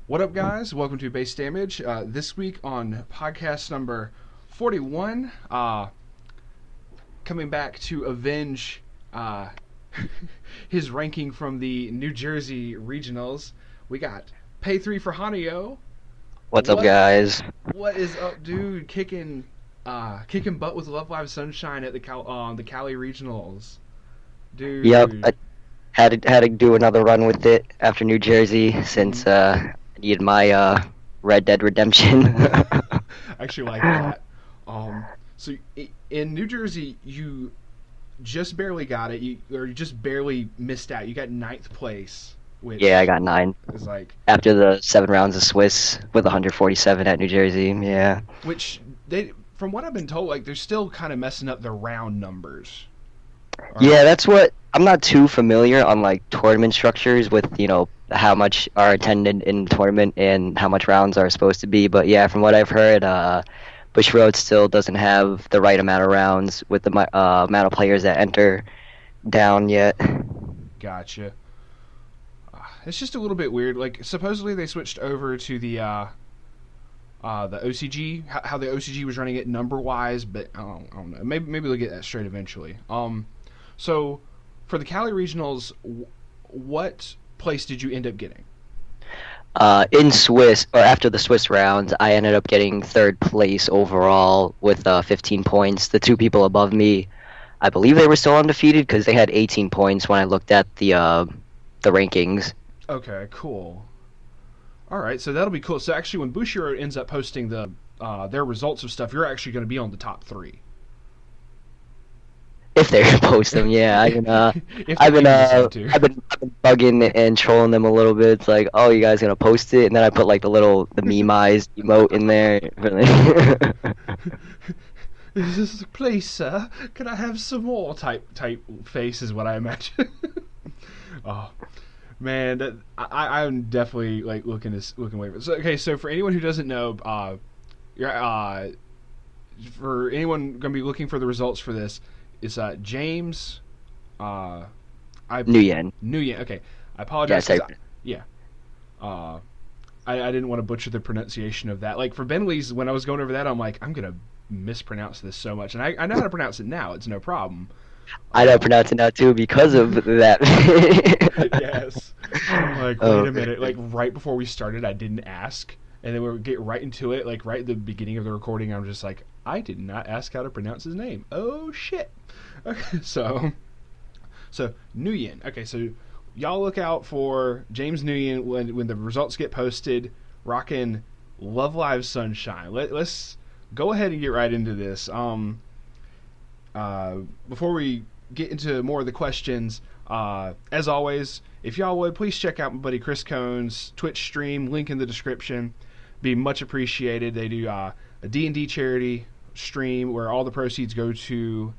What up, guys? Welcome to Base Damage. This week on podcast number 41, coming back to avenge his ranking from the New Jersey regionals, we got Pay 3 for Hanyo. What's up, guys? What is up, dude? Kicking butt with Love Live Sunshine at the Cali regionals, dude. Yep, I had to do another run with it after New Jersey since I needed my Red Dead Redemption. I actually like that. So in New Jersey, you just barely got it. You just barely missed out. You got ninth place, which Yeah, I got 9 is like after the 7 rounds of Swiss with 147 at New Jersey. Yeah. which they, from what I've been told, like they're still kind of messing up the round numbers. Yeah, that's what I'm not too familiar on, like tournament structures with how much are attended in the tournament and how much rounds are supposed to be. But yeah, from what I've heard, Bushiroad still doesn't have the right amount of rounds with the amount of players that enter down yet. Gotcha. It's just a little bit weird. Like supposedly they switched over to the OCG, how the OCG was running it number wise, but I don't know. Maybe they'll get that straight eventually. So for the Cali regionals, what place did you end up getting? In Swiss, or after the Swiss rounds, I ended up getting 3rd place overall with 15 points. The 2 people above me, I believe they were still undefeated because they had 18 points when I looked at the rankings. Okay, cool. All right, so that'll be cool. So actually, when Bushiroad ends up posting their results of stuff, you're actually going to be on the top 3. If they post them, yeah. I've been bugging and trolling them a little bit. It's like, oh, you guys gonna post it? And then I put like the meme eyes emote in there. Is this a place, sir? Can I have some more? Type face is what I imagine. Oh man, I'm definitely like looking away. So okay, so for anyone who doesn't know, for anyone gonna be looking for the results for this. It's James. Nguyen. Nguyen. Okay, I apologize. Yeah, I didn't want to butcher the pronunciation of that. Like for Bentley's, when I was going over that, I'm like, I'm gonna mispronounce this so much, and I know how to pronounce it now. It's no problem. I know how to pronounce it now too because of that. Yes. I'm like, wait a minute. Like right before we started, I didn't ask, and then we would get right into it. Like right at the beginning of the recording, I'm just like, I did not ask how to pronounce his name. Oh shit. Okay, so Nguyen. Okay, so y'all look out for James Nguyen when the results get posted. Rocking Love Live Sunshine. Let's go ahead and get right into this. Before we get into more of the questions, as always, if y'all would please check out my buddy Chris Cohn's Twitch stream. Link in the description. Be much appreciated. They do a D&D charity stream where all the proceeds go to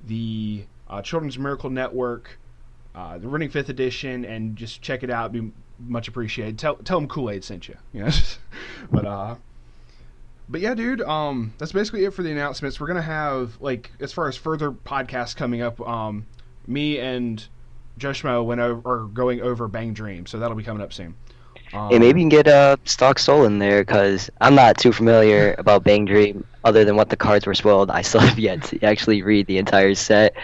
the Children's Miracle Network. They're running 5th edition, and just check it out. It'd be much appreciated. Tell them Kool-Aid sent you. But yeah, dude. That's basically it for the announcements. We're gonna have as far as further podcasts coming up. Me and Joshmo are going over Bang Dream, so that'll be coming up soon. Hey, maybe you can get Stock Soul in there because I'm not too familiar about Bang Dream other than what the cards were spoiled. I still have yet to actually read the entire set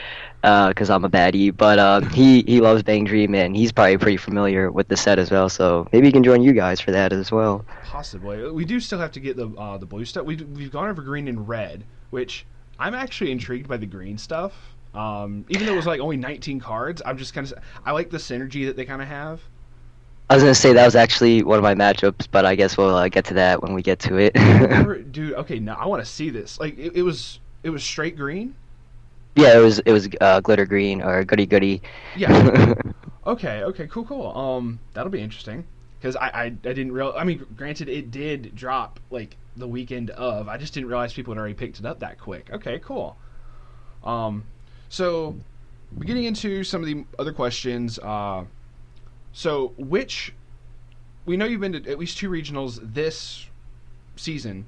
because I'm a baddie. But he loves Bang Dream and he's probably pretty familiar with the set as well. So maybe he can join you guys for that as well. Possibly. We do still have to get the blue stuff. We've gone over green and red, which I'm actually intrigued by the green stuff. Even though it was like only 19 cards, I'm just kind of I like the synergy that they kind of have. I was gonna say that was actually one of my matchups, but I guess we'll get to that when we get to it. Dude, okay, now I want to see this. Like it was straight green. Yeah, it was glitter green or goody goody. Yeah. Okay, cool. That'll be interesting because I didn't realize. I mean, granted, it did drop like the weekend of. I just didn't realize people had already picked it up that quick. Okay, cool. So getting into some of the other questions. So, we know you've been to at least 2 regionals this season.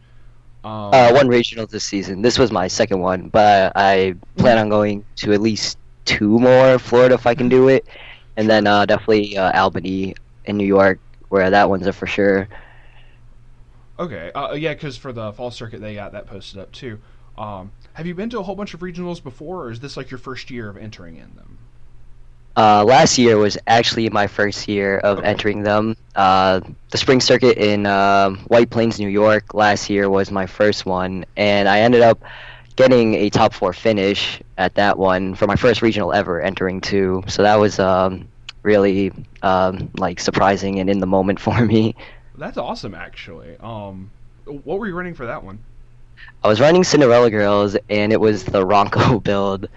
One regional this season. This was my second one, but I plan on going to at least 2 more. Florida if I can do it, and then definitely Albany in New York where that one's a for sure. Okay. Yeah, because for the fall circuit, they got that posted up too. Have you been to a whole bunch of regionals before, or is this like your first year of entering in them? Last year was actually my first year of Okay. entering them. The spring circuit in White Plains, New York, last year was my first one, and I ended up getting a top four finish at that one for my first regional ever entering too. So that was really like surprising and in the moment for me. That's awesome, actually. What were you running for that one? I was running Cinderella Girls, and it was the Ronco build.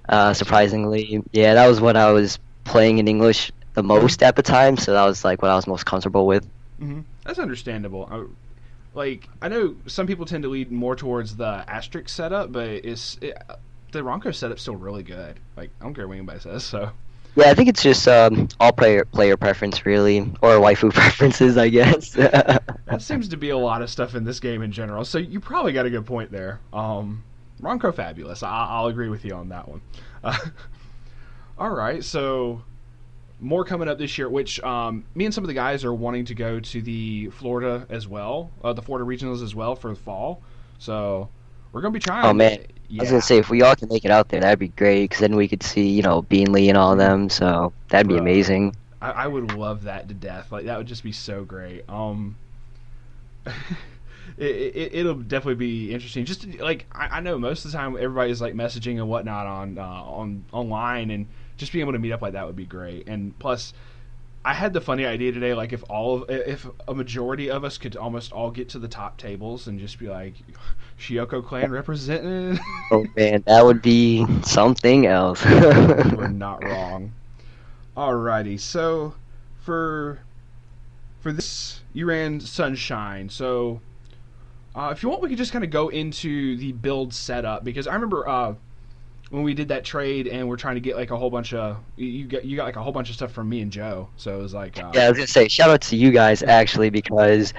Gotcha. Surprisingly, yeah, that was what I was playing in English the Hmm. most at the time, so that was like what I was most comfortable with. That's understandable. Like I know some people tend to lead more towards the asterisk setup, but the Ronco setup's still really good. Like I don't care what anybody says. So Yeah, I think it's just all player preference really, or waifu preferences, I guess. that seems to be a lot of stuff in this game in general. So you probably got a good point there. Ronco fabulous. I'll agree with you on that one. Uh, all right, so more coming up this year, which me and some of the guys are wanting to go to the Florida as well, the Florida regionals as well for the fall. So we're gonna be Oh trying. man, I was gonna Yeah, say if we all can make it out there, that'd be great, because then we could see, Beanley and all of mm-hmm. them. So that'd be Bro, amazing. I would love that to death. Like that would just be so great. It'll definitely be interesting. Just like I know most of the time everybody's like messaging and whatnot on online, and just being able to meet up like that would be great. And plus, I had the funny idea today, like if a majority of us could almost all get to the top tables and just be like, Shioko clan represented. Oh man, that would be something else. You are not wrong. Alrighty, so for for this you ran Sunshine. So if you want, we could just kind of go into the build setup because I remember when we did that trade and we're trying to get like a whole bunch of you got like a whole bunch of stuff from me and Joe. So it was like Yeah, I was gonna say shout out to you guys actually because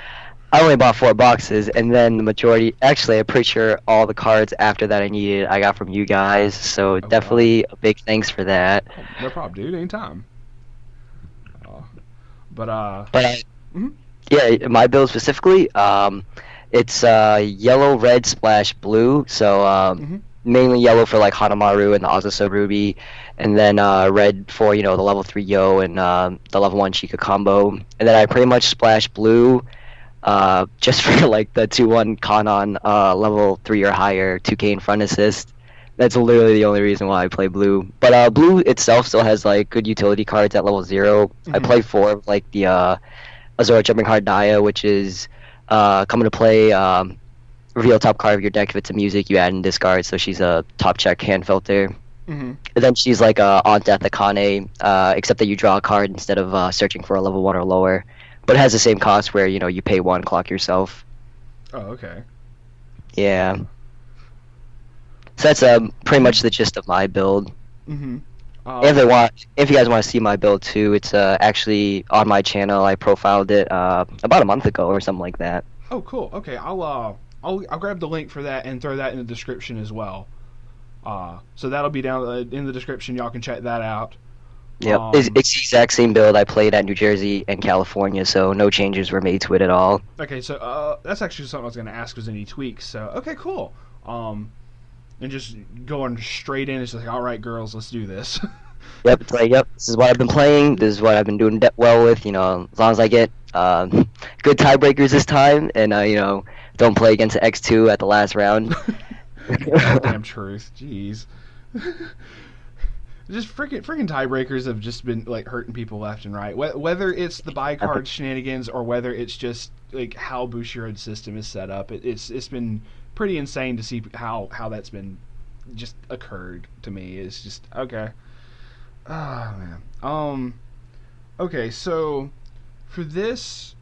I only bought 4 boxes, and then the majority, actually, I'm pretty sure all the cards after that I needed, I got from you guys. So oh god, definitely a big thanks for that. oh, no problem, dude. Anytime. Uh, but But mhm, yeah, my build specifically, it's yellow, red, splash, blue. So mhm, mainly yellow for like Hanamaru and the Azusa Ruby, and then red for the level 3 Yo and the level 1 Chica combo. And then I pretty much splash blue just for like the 2-1 Kanon level 3 or higher 2K in front assist. That's literally the only reason why I play blue. But blue itself still has like good utility cards at level 0. I mhm. play 4 of like the Azora Jumping Hard Naya, which is coming to play reveal top card of your deck. If it's a music, you add and discard, so she's a top check hand filter. Mhm. And then she's like on death Akane, except that you draw a card instead of searching for a level 1 or lower. But it has the same cost where you pay 1, clock yourself. Oh, okay. Yeah. So that's pretty much the gist of my build. Mhm. And Um. if you guys want to see my build too, it's actually on my channel. I profiled it about a month ago or something like that. Oh, cool. Okay, I'll grab the link for that and throw that in the description as well. So that'll be down in the description. Y'all can check that out. Yep, Um. it's the exact same build I played at New Jersey and California, so no changes were made to it at all. Okay, so that's actually something I was going to ask was any tweaks. So okay, cool. And just going straight in, it's like, all right, girls, let's do this. Yep, it's like, yep, this is what I've been playing. This is what I've been doing well with. As long as I get good tiebreakers this time, and don't play against X2 at the last round. Goddamn truth, jeez. Just freaking tiebreakers have just been like hurting people left and right. Whether it's the buy card shenanigans or whether it's just like how Bushiroad's system is set up, it's been pretty insane to see how that's been just occurred to me. It's just okay. Oh man. Okay, so for this,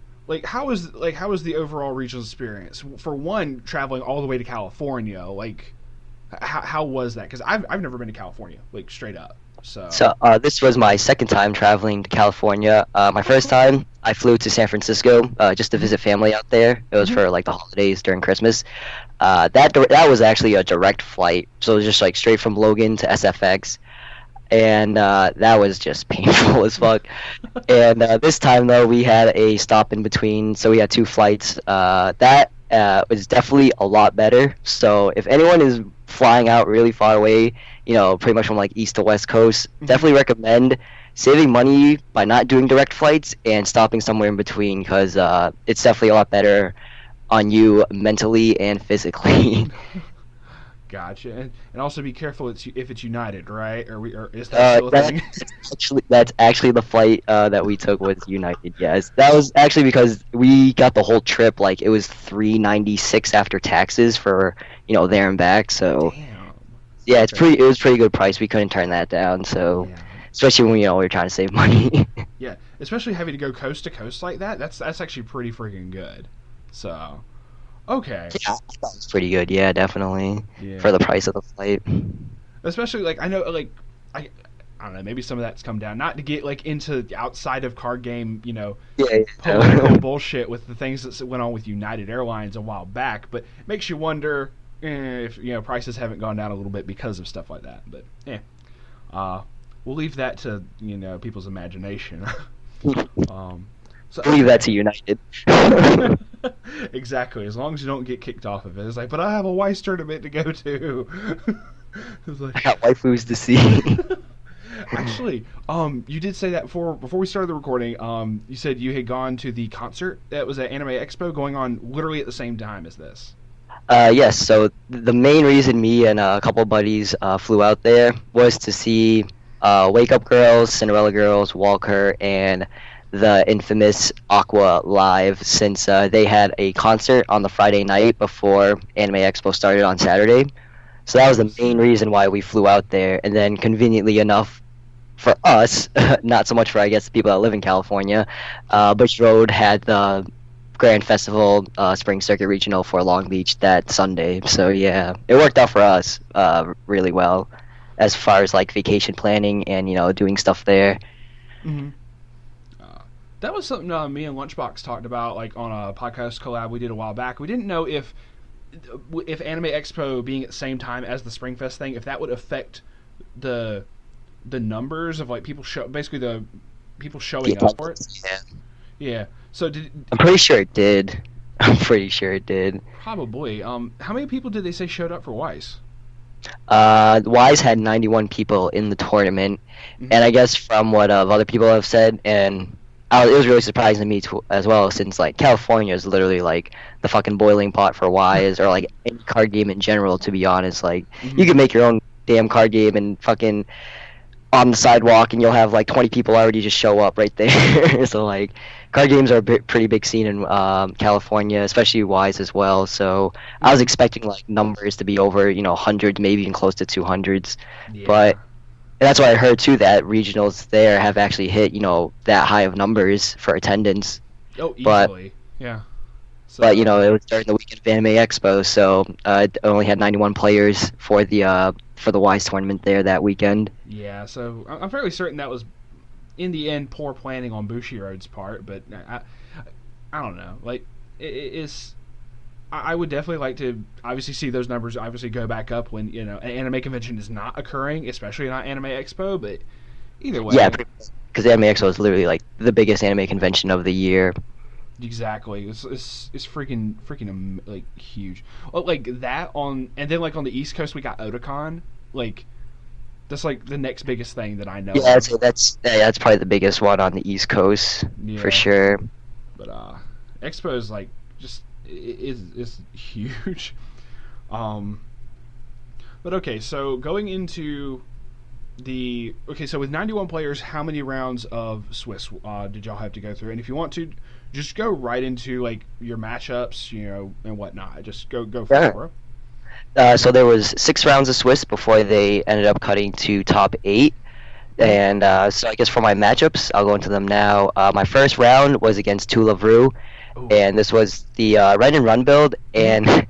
how was the overall regional experience? For one, traveling all the way to California, like how was that? Because I've never been to California, like straight up. So So this was my second time traveling to California. My oh first cool. time, I flew to San Francisco just to Mm-hmm. visit family out there. It was Mm-hmm. for like the holidays during Christmas. That was actually a direct flight, so it was just like straight from Logan to SFX. and that was just painful as fuck. And this time though, we had a stop in between, so we had two flights. That was definitely a lot better. So if anyone is flying out really far away, pretty much from like east to west coast, definitely recommend saving money by not doing direct flights and stopping somewhere in between, because it's definitely a lot better on you mentally and physically. Gotcha. And also be careful if it's United, right? Or is that still a thing? That's actually the flight that we took was United. Yes, that was actually because we got the whole trip. Like it was $396 after taxes for there and back. So Damn. yeah, it was pretty good price. We couldn't turn that down. So Yeah. especially when we were trying to save money. Yeah, especially having to go coast to coast like that. That's actually pretty freaking good. So, okay. Yeah, that was pretty good. Yeah, definitely Yeah. for the price of the flight. Especially like I know like I don't know, maybe some of that's come down. Not to get like into outside of card game, Yeah. political bullshit with the things that went on with United Airlines a while back, but it makes you wonder if prices haven't gone down a little bit because of stuff like that. But we'll leave that to people's imagination. So Leave that to United. Exactly. As long as you don't get kicked off of it, it's like, but I have a Weiss tournament to go to. It's like, I got waifus to see. actually, you did say that before we started the recording. You said you had gone to the concert that was at Anime Expo, going on literally at the same time as this. Yes, so the main reason me and a couple of buddies flew out there was to see Wake Up Girls, Cinderella Girls, Walker, and the infamous Aqua live, since they had a concert on the Friday night before Anime Expo started on Saturday. So that was the main reason why we flew out there. And then conveniently enough for us, not so much for I guess the people that live in California, Bushiroad had the Grand Festival Spring Circuit Regional for Long Beach that Sunday. So yeah, it worked out for us really well as far as like vacation planning and doing stuff there. Mm-hmm. That was something me and Lunchbox talked about, like on a podcast collab we did a while back. We didn't know if Anime Expo being at the same time as the Springfest thing, if that would affect the numbers of like people basically the people showing up for it. Yeah. Yeah. So I'm pretty sure it did. I'm pretty sure it did. Probably. How many people did they say showed up for Weiss? Wise had 91 people in the tournament, and I guess from what other people have said, and it was really surprising to me as well, since like California is literally like the fucking boiling pot for Wise or like any card game in general. To be honest, like you can make your own damn card game and fucking on the sidewalk, and you'll have like 20 people already just show up right there. So like card games are a pretty big scene in California, especially Wise as well. So I was expecting like numbers to be over hundreds, maybe even close to 200s, but. And that's what I heard too, that regionals there have actually hit, that high of numbers for attendance. Oh, easily. Yeah. So, but it was during the weekend of Anime Expo, so it only had 91 players for the Wise tournament there that weekend. Yeah, so I'm fairly certain that was, in the end, poor planning on Bushiroad's part. But I don't know. Like, it's. I would definitely like to obviously see those numbers obviously go back up when an anime convention is not occurring, especially not Anime Expo. But either way, yeah, because Anime Expo is literally like the biggest anime convention of the year. Exactly, it's freaking like huge. Well, like that and then like on the East Coast we got Otakon. Like that's like the next biggest thing that I know. Yeah, that's probably the biggest one on the East Coast for sure. But Expo is like just. Is huge. But okay, so going into so with 91 players, how many rounds of Swiss did y'all have to go through? And if you want to, just go right into like your matchups, and whatnot. Just go for it, bro. So there was 6 rounds of Swiss before they ended up cutting to top 8. And so I guess for my matchups, I'll go into them now. My first round was against Tula Vru. And this was the run and run build, and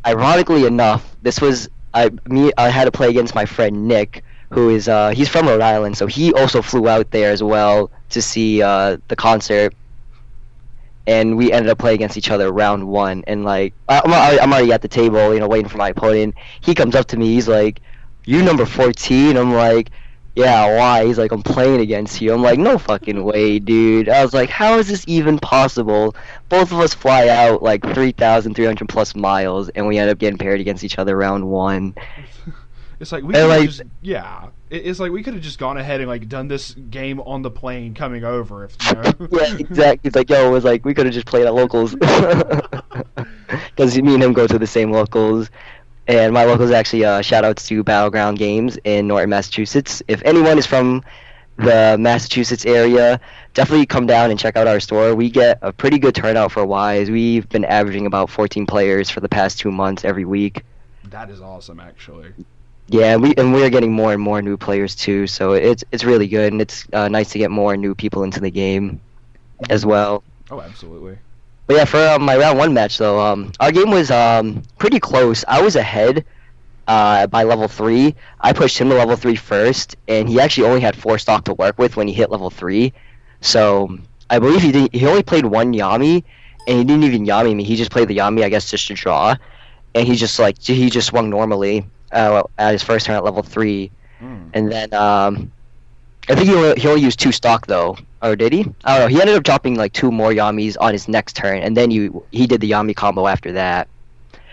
ironically enough, this was I had to play against my friend Nick, who is he's from Rhode Island, so he also flew out there as well to see the concert, and we ended up playing against each other round 1, and like I'm already at the table, waiting for my opponent. He comes up to me, he's like, "You number 14?" I'm like, yeah, why? He's like, I'm playing against you. I'm like, no fucking way, dude. I was like, how is this even possible? Both of us fly out like 3,300 plus miles, and we end up getting paired against each other round one. It's like we And could have like, just It's like we could have just gone ahead and like done this game on the plane coming over if you know. yeah, exactly. It's like, yo, it was like we could have just played at locals, because me and him go to the same locals. And my locals actually shout outs to Battleground Games in Norton, Massachusetts. If anyone is from the Massachusetts area, definitely come down and check out our store. We get a pretty good turnout for Wise. We've been averaging about 14 players for the past 2 months every week. That is awesome, actually. Yeah, we're getting more and more new players too, so it's really good, and it's nice to get more new people into the game as well. Oh, absolutely. But yeah, for my round one match though, our game was pretty close. I was ahead by level 3. I pushed him to level 3 first, and he actually only had 4 stock to work with when he hit level 3. So I believe he only played one Yami, and he didn't even Yami me. He just played the Yami, I guess, just to draw, and he just swung normally at his first turn at level 3, and then I think he only used 2 stock though, or did he? I don't know. He ended up dropping like 2 more Yamis on his next turn, and then he did the Yami combo after that,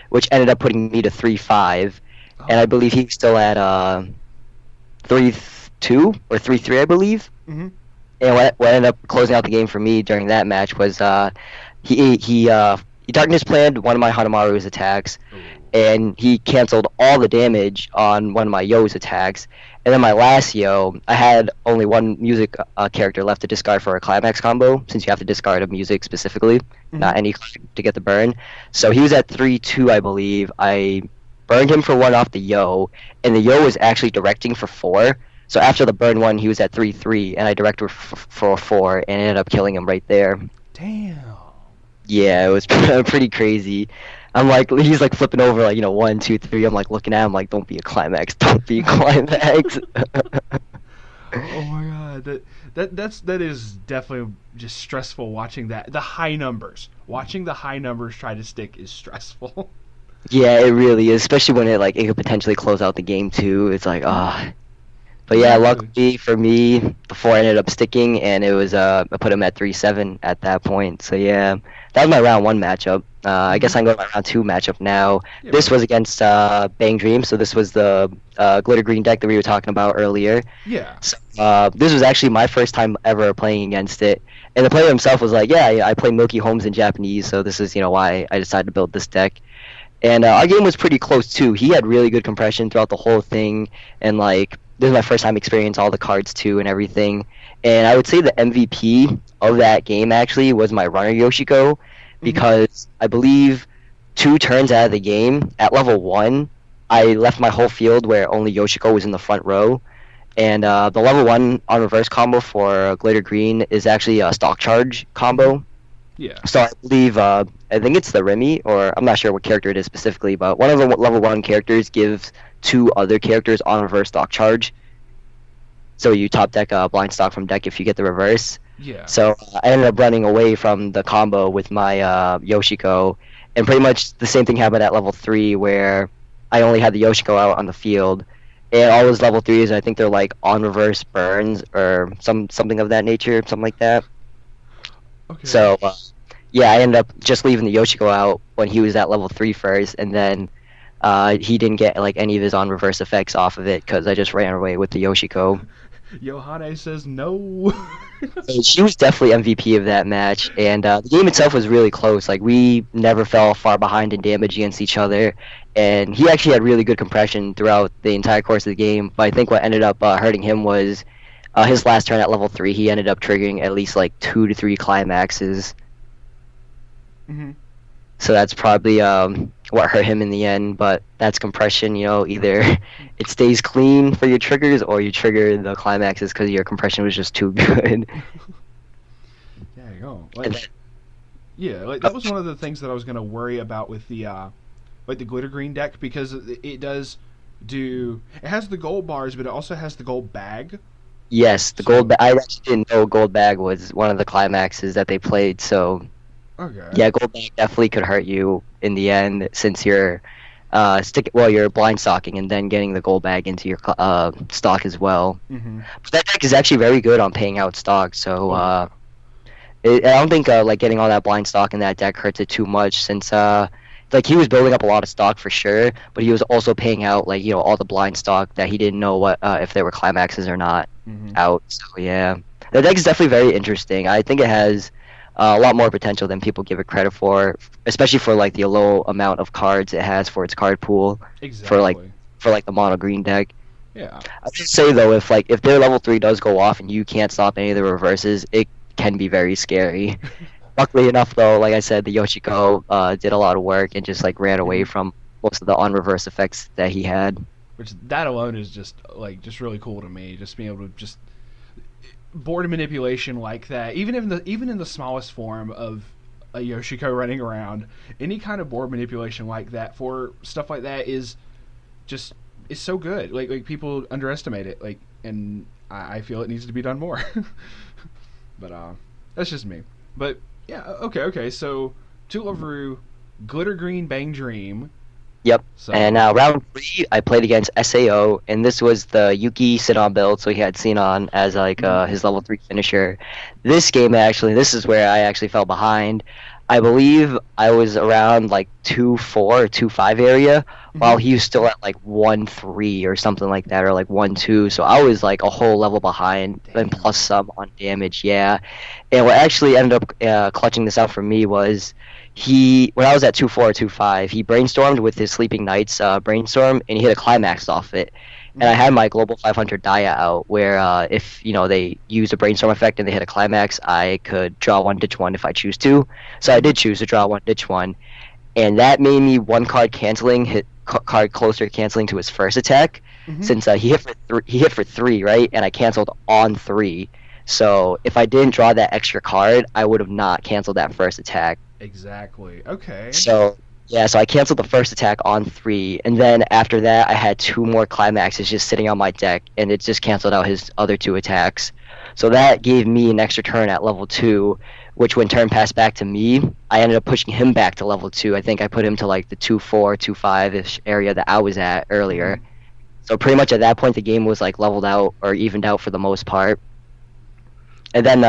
which ended up putting me to 3-5, and I believe he was still at 3-2 or 3-3, I believe. Mm-hmm. And what ended up closing out the game for me during that match was he darkness planned one of my Hanamaru's attacks, and he canceled all the damage on one of my Yo's attacks. And then my last Yo, I had only one music character left to discard for a climax combo, since you have to discard a music specifically, not any to get the burn. So he was at 3-2, I believe. I burned him for 1 off the Yo, and the Yo was actually directing for 4. So after the burn 1, he was at 3-3, and I directed for 4, and ended up killing him right there. Damn. Yeah, it was pretty crazy. I'm like, he's like flipping over, like, 1, 2, 3. I'm like looking at him, like, don't be a climax, don't be a climax. Oh my god, that is definitely just stressful watching that. Watching the high numbers try to stick is stressful. Yeah, it really is, especially when it could potentially close out the game too. It's like, ah. But yeah, luckily for me, the 4 ended up sticking, and it was I put him at 3-7 at that point. So yeah, that was my round 1 matchup. I guess I'm going to my round 2 matchup now. Yeah, this was against Bang Dream, so this was the glitter green deck that we were talking about earlier. Yeah. So, this was actually my first time ever playing against it, and the player himself was like, "Yeah, I play Milky Homes in Japanese, so this is why I decided to build this deck." And our game was pretty close too. He had really good compression throughout the whole thing, and this is my first time experience all the cards too and everything. And I would say the MVP of that game actually was my runner Yoshiko, because I believe 2 turns out of the game at level 1, I left my whole field where only Yoshiko was in the front row. And the level 1 on reverse combo for Glitter Green is actually a stock charge combo. Yeah. So I believe, I think it's the Remy, or I'm not sure what character it is specifically, but one of the level 1 characters gives 2 other characters on reverse stock charge. So you top deck a blind stock from deck if you get the reverse. Yeah. So I ended up running away from the combo with my Yoshiko, and pretty much the same thing happened at level 3, where I only had the Yoshiko out on the field, and all those level 3s, I think they're like on reverse burns or something of that nature, something like that. Okay. So yeah, I ended up just leaving the Yoshiko out when he was at level 3 first, and then he didn't get any of his on reverse effects off of it because I just ran away with the Yoshiko. Yohane says no. So she was definitely MVP of that match, and the game itself was really close. We never fell far behind in damage against each other, and he actually had really good compression throughout the entire course of the game. But I think what ended up hurting him was his last turn at level 3. He ended up triggering at least 2 to 3 climaxes. Mm-hmm. So that's probably what hurt him in the end, but that's compression, either it stays clean for your triggers or you trigger the climaxes because your compression was just too good. There you go. That was one of the things that I was going to worry about with the the glitter green deck, because it has the gold bars, but it also has the gold bag. Yes, the gold bag. I actually didn't know gold bag was one of the climaxes that they played, so okay. Yeah, gold bag definitely could hurt you in the end, since your you're blind stocking and then getting the gold bag into your stock as well. Mm-hmm. But that deck is actually very good on paying out stock. So Oh yeah. I don't think like getting all that blind stock in that deck hurts it too much since like he was building up a lot of stock for sure, but he was also paying out like all the blind stock that he didn't know what if there were climaxes or not Mm-hmm. out. So yeah, the deck is definitely very interesting. I think it has a lot more potential than people give it credit for, especially for like the low amount of cards it has for its card pool for like Exactly. the mono green deck. Yeah. I should say though, if their level 3 does go off and you can't stop any of the reverses, it can be very scary. Luckily enough, though, like I said, the Yoshiko did a lot of work and just like ran away Mm-hmm. from most of the on reverse effects that he had. Which that alone is just really cool to me. Just being able to just board manipulation like that, even in the smallest form of a Yoshiko running around, any kind of board manipulation like that for stuff like that just is so good. Like people underestimate it. And I feel it needs to be done more. But that's just me. But yeah, okay. So Tularu, Glitter Green Bang Dream. Yep. And So round 3, I played against SAO, and this was the Yuki Sinon build, so he had Sinon as like his level 3 finisher. This game, actually, this is where I actually fell behind. I believe I was around like 2-4 or 2-5 area, while he was still at like 1-3 or something like that, or like 1-2. So I was like a whole level behind, and damn. plus some on damage, yeah. And what actually ended up clutching this out for me was when I was at 2-4 or 2-5, he brainstormed with his Sleeping Knights brainstorm, and he hit a climax off it. And I had my Global 500 Dia out, where if they use a brainstorm effect and they hit a climax, I could draw one, ditch one if I choose to. So I did choose to draw one, ditch one, and that made me one card canceling, hit card closer canceling to his first attack, Mm-hmm. since he hit for 3, right, and I canceled on 3. So if I didn't draw that extra card, I would have not canceled that first attack. Exactly. Okay. So yeah, so I canceled the first attack on 3, and then after that I had 2 more climaxes just sitting on my deck, and it just canceled out his other 2 attacks. So that gave me an extra turn at level 2, which when turn passed back to me, I ended up pushing him back to level 2. I think I put him to like the 2-4, 2-5-ish area that I was at earlier. Mm-hmm. So pretty much at that point the game was like leveled out or evened out for the most part. And then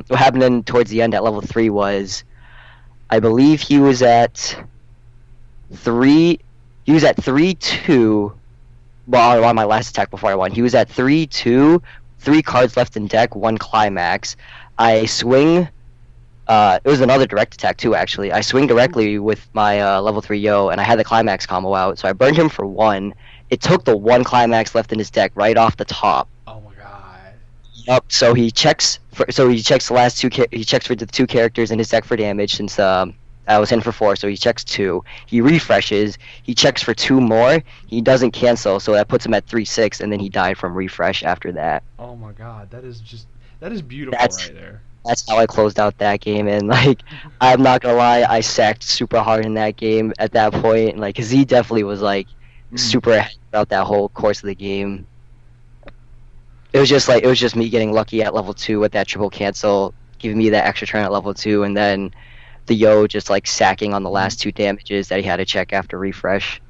what happened then towards the end at level 3 was I believe he was at 3-2. Well, on my last attack before I won, he was at 3-2, 3 cards left in deck, 1 climax. I swing. It was another direct attack too, actually. I swing directly with my level 3 Yo, and I had the climax combo out, so I burned him for 1. It took the 1 climax left in his deck right off the top. Oh my god. Yep. So he checks. He checks the last 2. He checks for the 2 characters in his deck for damage since I was in for 4. So he checks 2. He refreshes. He checks for 2 more. He doesn't cancel, so that puts him at 3-6, and then he died from refresh after that. Oh my god. That is beautiful That's right there. that's how I closed out that game. And like, I'm not gonna lie, I sacked super hard in that game at that point. Like, 'cause he definitely was like super ahead throughout that whole course of the game. It was just me getting lucky at level 2 with that triple cancel, giving me that extra turn at level 2, and then the Yo just like sacking on the last 2 damages that he had to check after refresh.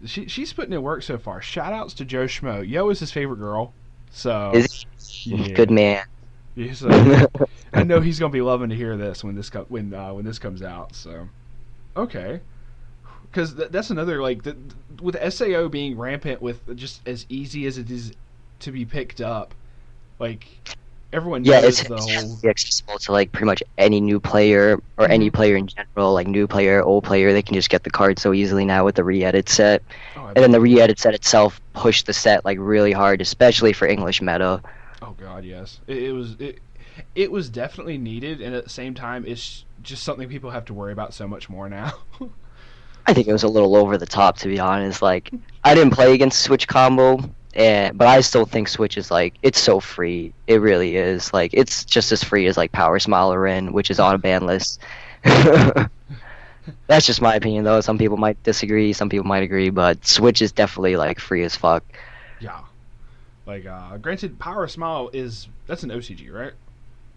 She's putting in work so far. Shout outs to Joe Schmo. Yo is his favorite girl. So Is he? yeah. Good man. Yeah, so I know he's gonna be loving to hear this when when this comes out. So okay, because that's another with Sao being rampant with just as easy as it is to be picked up. Like everyone Yeah, knows it's the whole. accessible to like pretty much any new player or any player in general, like new player, old player. They can just get the card so easily now with the re-edit set, Oh, and then the re-edit set itself pushed the set like really hard, especially for English meta. oh god, yes, it was definitely needed, and at the same time, it's just something people have to worry about so much more now. I think it was a little over the top, to be honest. Like, I didn't play against Switch combo, but I still think Switch is like, it's so free. It really is. Like, it's just as free as like Power Smile or In, which is on a ban list. That's just my opinion, though. Some people might disagree, some people might agree, but Switch is definitely like free as fuck. Yeah, granted, Power Smile that's an OCG, right?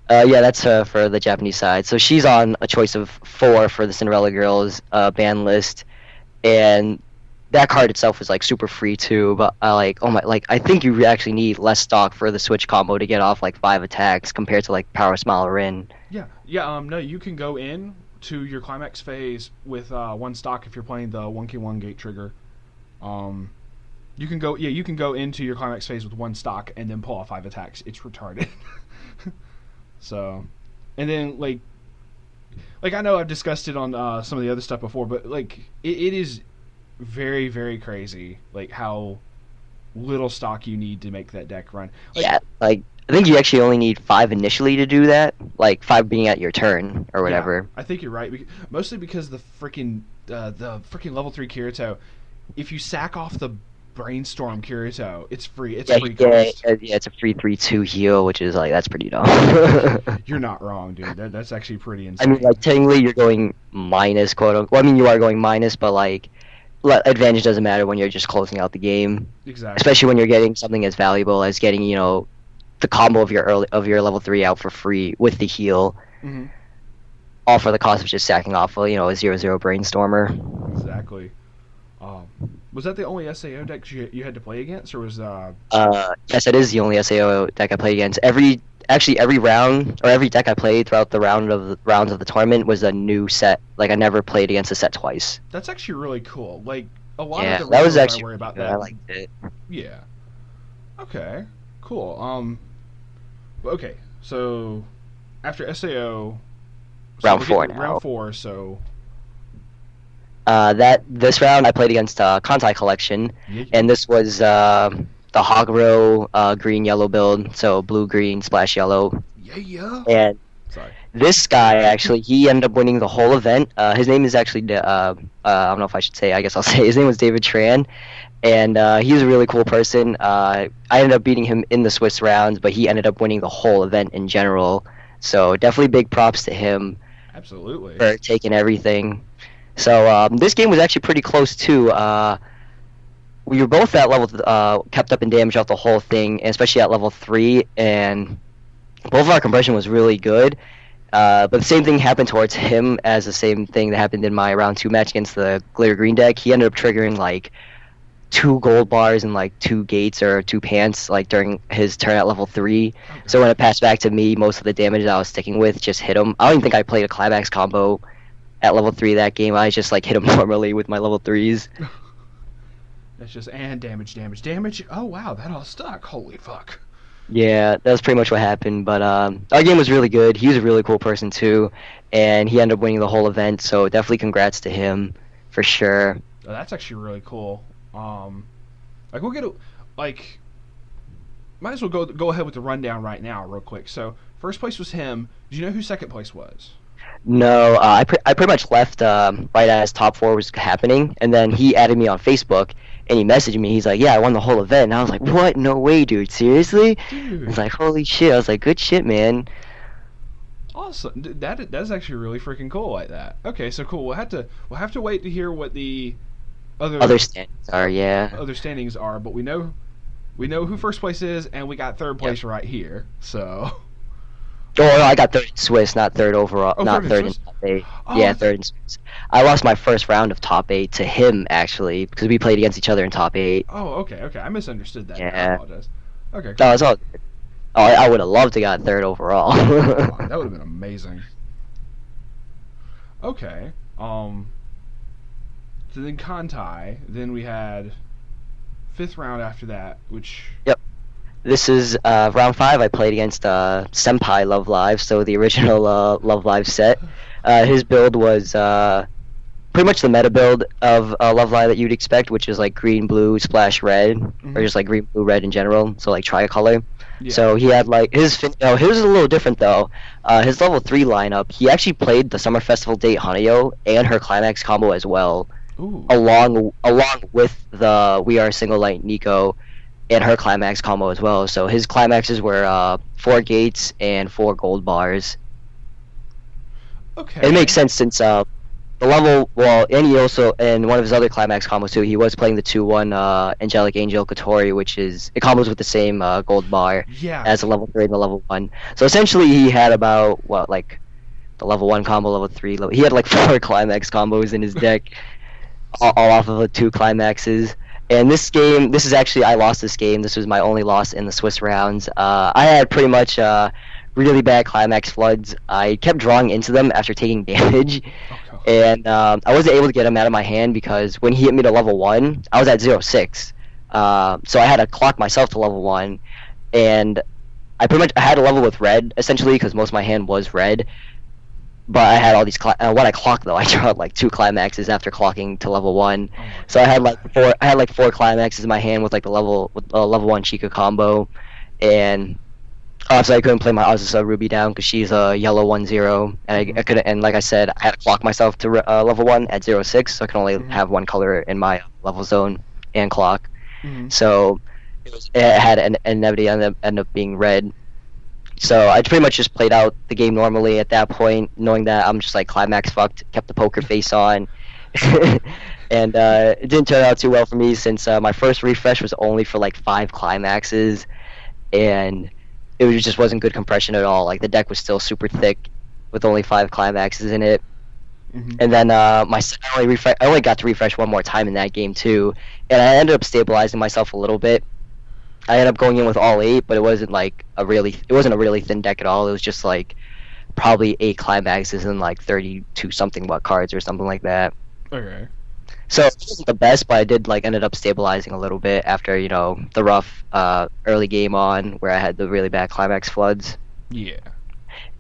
Yeah, that's for the Japanese side. So she's on a choice of 4 for the Cinderella Girls ban list, and that card itself is like super free too. But I think you actually need less stock for the switch combo to get off like 5 attacks compared to like Power Smile or Rin. Yeah, yeah. No, you can go in to your climax phase with one stock if you're playing the 1k1 gate trigger. Um, you can go, yeah, you can go into your climax phase with one stock and then pull off 5 attacks. It's retarded. So, and then like I know I've discussed it on some of the other stuff before, but like it is very very crazy like how little stock you need to make that deck run. Like, Yeah, like I think you actually only need 5 initially to do that, like 5 being at your turn or yeah, whatever. I think you're right. Mostly because the freaking level 3 Kirito, if you sack off the brainstorm Kirito, it's free. It's Yeah, free cost. yeah, it's a free 3/2 heal, which is like that's pretty dumb. You're not wrong, dude. That's actually pretty I mean, insane. like technically you're going minus, quote unquote. Well, I mean, you are going minus, but like advantage doesn't matter when you're just closing out the game, Exactly. especially when you're getting something as valuable as getting the combo of your level 3 out for free with the heal, Hmm. all for the cost of just sacking off a 0/0 brainstormer. Exactly. Um, was that the only SAO deck you had to play against, or was Yes, that is the only SAO deck I played against. Every round or every deck I played throughout the rounds of the tournament was a new set. Like I never played against a set twice. that's actually really cool. Like a lot Yeah, of the that was reasons I actually worry about good. that. I liked it. Yeah. Okay. Cool. Okay. So after SAO, so Round we 4 get now. round 4. So This round I played against Kantai Collection, yeah. and this was the Hogro green yellow build, so blue green splash yellow. Yeah. And Sorry. this guy actually, he ended up winning the whole event. His name is actually I don't know if I should say. I guess I'll say his name was David Tran, and he's a really cool person. I ended up beating him in the Swiss rounds, but he ended up winning the whole event in general. So definitely big props to him Absolutely. for taking everything. So this game was actually pretty close too. We were both at level kept up in damage out the whole thing, and especially at level 3, and both of our compression was really good. But the same thing happened towards him as the same thing that happened in my round 2 match against the glitter green deck. He ended up triggering like 2 gold bars and like 2 gates or 2 pants like during his turn at level 3. Okay. So when it passed back to me, most of the damage that I was sticking with just hit him. I don't even think I played a climax combo at level 3 that game. I just like hit him normally with my level 3s. That's just and damage. Oh wow, that all stuck. Holy fuck. Yeah, that was pretty much what happened. But our game was really good. He was a really cool person too, and he ended up winning the whole event. So definitely congrats to him, for sure. Oh, that's actually really cool. Like we'll get like. Might as well go ahead with the rundown right now, real quick. So first place was him. Do you know who second place was? No, I pretty much left right as top 4 was happening, and then he added me on Facebook, and he messaged me. He's like, "Yeah, I won the whole event," and I was like, "What? No way, dude! Seriously?" I Dude, was like, "Holy shit!" I was like, "Good shit, man." awesome. That's actually really freaking cool like that. Okay, so cool. We'll have to wait to hear what the Other standings are, yeah. other standings are, but we know who first place is, and we got third place right here. So Oh no, I got third in Swiss, not third overall, Oh, not third in third in Swiss? top 8. Oh, Yeah, I third in Swiss. I lost my first round of top 8 to him actually because we played against each other in top 8. oh, okay. I misunderstood that. I Yeah. apologize. Okay, No, it's all good. Oh, I would have loved to got third overall. that would have been amazing. Okay. So then Kantai. Then we had fifth round after that, which This is round 5. I played against Senpai Love Live, so the original Love Live set. His build was pretty much the meta build of Love Live that you'd expect, which is like green, blue, splash red, or just like green, blue, red in general. So like tricolor. yeah. So he had like his was a little different though. His level 3 lineup, he actually played the Summer Festival date Hanayo and her climax combo as well, Ooh. along with the We Are Single Light Nico and her climax combo as well. So his climaxes were 4 gates and 4 gold bars. Okay. It makes sense since the level, well, and he also, and one of his other climax combos too, he was playing the 2-1 Angelic Angel Katori, which is, it combos with the same gold bar Yeah. as the level 3 and the level 1. So essentially he had about, what, like, the level 1 combo, level 3, he had like 4 climax combos in his deck. all off of the 2 climaxes. And this game, this is actually I lost this game. This was my only loss in the Swiss rounds. I had pretty much really bad climax floods. I kept drawing into them after taking damage, Oh god. and I wasn't able to get them out of my hand because when he hit me to level 1, I was at 0-6. So I had to clock myself to level 1, and I had a level with red essentially because most of my hand was red. But I had all these. When I clocked though, I drawed like 2 climaxes after clocking to level 1. Oh my So I had god. like four. I had like 4 climaxes in my hand with like the level 1 Chica combo, and obviously I couldn't play my Azusa Ruby down because she's a yellow 1-0, and I couldn't. And like I said, I had to clock myself to level 1 at 0-6, so I can only Mhm. have one color in my level zone and clock. Mhm. So it had an inevitably end up being red. So I pretty much just played out the game normally at that point, knowing that I'm just like climax fucked, kept the poker face on. And it didn't turn out too well for me since my first refresh was only for like 5 climaxes, and just wasn't good compression at all. Like the deck was still super thick with only 5 climaxes in it. Mhm. And then I only got to refresh one more time in that game too, and I ended up stabilizing myself a little bit. I ended up going in with all 8, but it wasn't a really thin deck at all. It was just like probably 8 climaxes and like 32 something what cards or something like that. Okay. So it wasn't the best, but I did like ended up stabilizing a little bit after the rough early game on where I had the really bad climax floods. Yeah.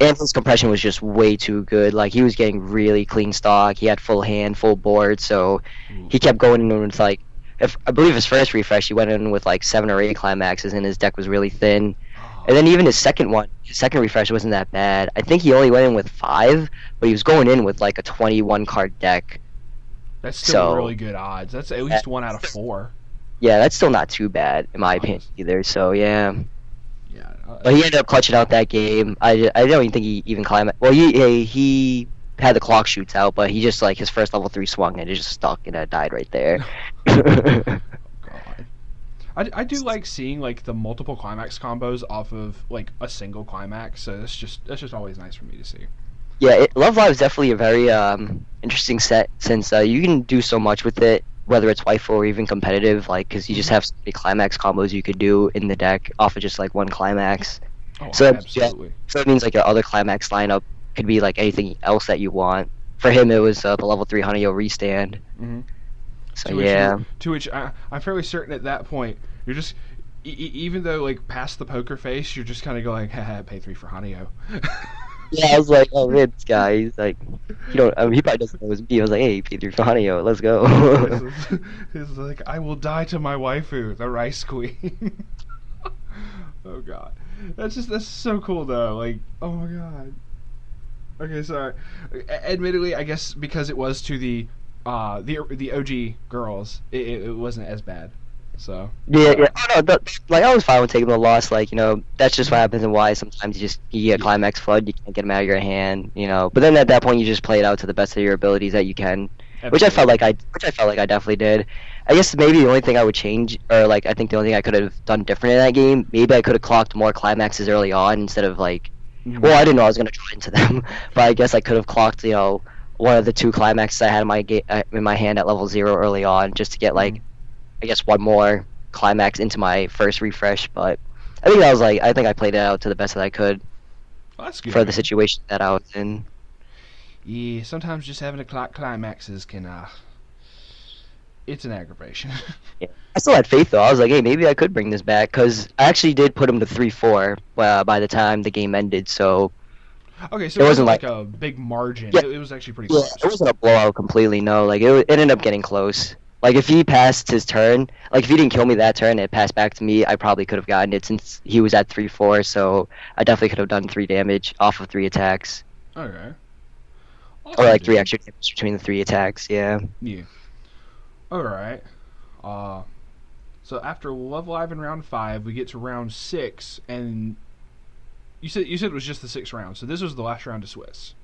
And his compression was just way too good. Like he was getting really clean stock. He had full hand, full board, so Ooh. he kept going in with like. If I believe his first refresh, he went in with like 7 or 8 climaxes, and his deck was really thin. And then even his second refresh wasn't that bad. I think he only went in with 5, but he was going in with like a 21 card deck. That's still So really good odds. That's at least 1 out of 4. yeah, that's still not too bad in my opinion Honest. either. So yeah, Yeah. but he ended up clutching out that game. I don't even think he even climaxed. Well, he had the clock shoots out, but he just like his first level 3 swung and it just stuck and it died right there. God. I do like seeing like the multiple climax combos off of like a single climax. So that's just always nice for me to see. Yeah, Love Live is definitely a very interesting set since you can do so much with it, whether it's waifu or even competitive. Like, because you just have so many climax combos you could do in the deck off of just like one climax. Oh, So absolutely. so it means like your other climax lineup could be like anything else that you want. For him, it was the level 3 Hanyo restand. Hmm. So yeah, To which I'm fairly certain at that point you're just even though like past the poker face, you're just kind of going, haha, pay 3 for Hanio. yeah. I was like, oh man, this guy. He's like, he probably doesn't know it was me. I was like, hey, P3 for Hanyo, let's go. It's like I will die to my waifu, the Rice Queen. Oh god, that's so cool though. Like, oh my god. Okay, sorry. Admittedly, I guess because it was to the OG girls, it wasn't as bad. So Yeah, yeah. Oh no, like I was fine with taking the loss. Like that's just what happens in Y. Sometimes you get a yeah, climax flood, you can't get them out of your hand. But then at that point, you just play it out to the best of your abilities that you can, which absolutely. I felt like I definitely did. I guess maybe the only thing I would change, or like I think the only thing I could have done different in that game, maybe I could have clocked more climaxes early on instead of like, Mhm. well, I didn't know I was gonna draw into them, but I guess I could have clocked one of the 2 climaxes I had in my hand at level 0 early on just to get like Mhm. I guess one more climax into my first refresh, but I think I played it out to the best that I could Well, that's good, for the man. situation that I was in. Yeah, sometimes just having a climaxes can it's an aggravation. Yeah. I still had faith though. I was like, hey, maybe I could bring this back because I actually did put him to 3-4 by the time the game ended. So Okay, so it it wasn't wasn't like like a big margin. yeah, It was actually pretty yeah, it close. wasn't a blowout completely. No, like it ended up getting close. Like if he passed his turn, like if he didn't kill me that turn, and it passed back to me. I probably could have gotten it since he was at 3-4. So I definitely could have done 3 damage off of 3 attacks, Okay. or Awesome, like 3 dude. extra damage between the 3 attacks. Yeah. Yeah. All right. Uh, so after Love Live in round 5, we get to round 6, and you said it was just the 6th round. So this was the last round of Swiss.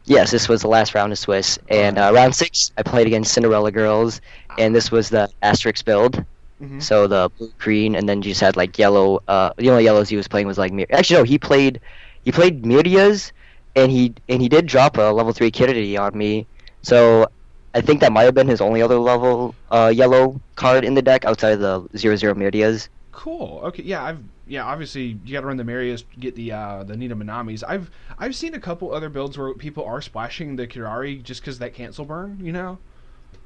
Yes, this was the last round of Swiss, All and right. round 6 I played against Cinderella Girls, and this was the asterisk build. Mm-hmm. So the blue, green, and then you just had like yellow. The only yellows he was playing was like actually no, he played Mirias, and he did drop a level 3 Kiridi on me. So I think that might have been his only other level yellow card in the deck outside of the 0/0 Mirias. Cool. Okay. Yeah. Obviously you got to run the Marias to get the Nina Minamis. I've seen a couple other builds where people are splashing the Kirari just because that cancel burn.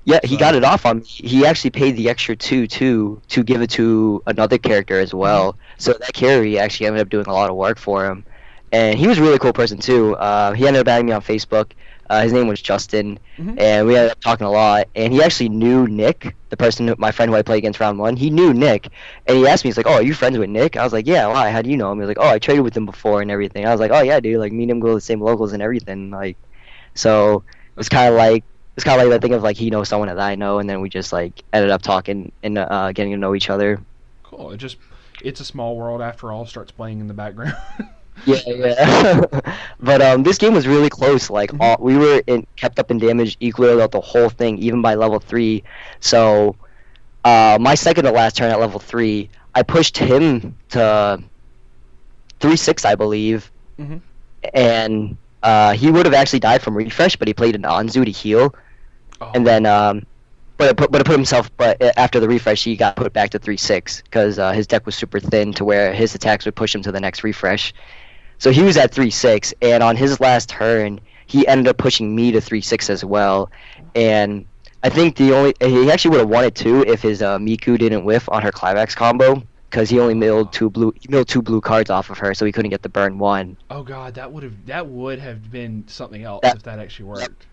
Yeah, he got So. it off on me. He actually paid the extra 2 too to give it to another character as Hmm. well. So that carry actually ended up doing a lot of work for him. And he was a really cool person too. He ended up adding me on Facebook. His name was Justin, Hmm. and we ended up talking a lot. And he actually knew Nick, the person, my friend who I played against round one. He knew Nick, and he asked me, he's like, "Oh, are you friends with Nick?" I was like, "Yeah, why? How do you know him?" He was like, "Oh, I traded with him before and everything." I was like, "Oh yeah, dude, like me and him go to the same locals and everything." Like, so That's cool. it's kind of like that thing of like he knows someone that I know, and then we just like ended up talking and getting to know each other. Cool. It's a small world after all. Starts playing in the background. Yeah, yeah. But this game was really close. Like Hmm. we were kept up in damage equally throughout the whole thing, even by level 3. So my second to last turn at level 3, I pushed him to 3/6, I believe, Hmm. and he would have actually died from refresh, but he played an Anzu to heal, and Oh. then but it put himself. But after the refresh, he got put back to 3/6 because his deck was super thin to where his attacks would push him to the next refresh. So he was at 3/6, and on his last turn, he ended up pushing me to 3/6 as well. And I think he actually would have won it too if his Miku didn't whiff on her climax combo, because he only milled two blue cards off of her, so he couldn't get the burn one. Oh God, that would have been something else That if that actually worked.